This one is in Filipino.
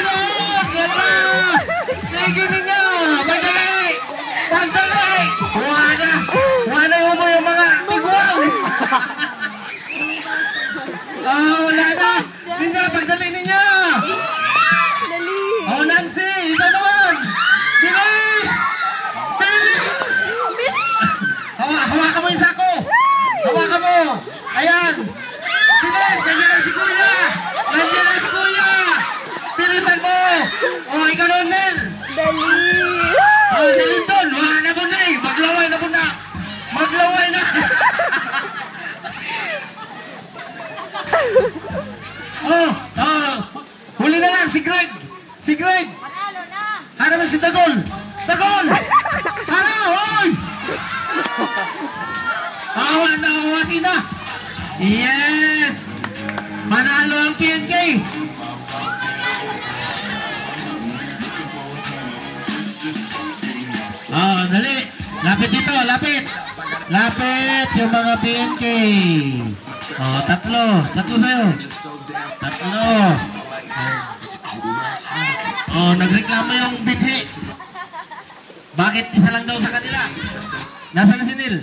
Doon! Wala! Tigil ninyo! Magdali! Magdali! Wala! Wala mo yung mga tigwang! Wala na! Ninyo, pagdali ninyo! Oh, Nancy! Ikaw naman! Bilis! Bilis! Hawakan mo yung sako! Hawakan mo! Ayan! Bilis! Nandiyan na si Kuya! Nandiyan na si Kuya! Bilisan mo! Oh, ikaw na, Nel! Dali! Oh, si Linton! Wala na po na eh! Maglaway na po na! Maglaway na! Huli na lang si Greg! Si Greg! Panalo na! Ano ba si Dagol? Dagol! Ano? Hoy! Awan na, awakin na! Yes! Manalo ang PNK! Dali! Lapit dito, lapit! Lapit yung mga PNK! Tatlo sa'yo! Tatlo! Nagreklamo yung binhi! Bakit isa lang daw sa kanila? Nasaan na si Neil?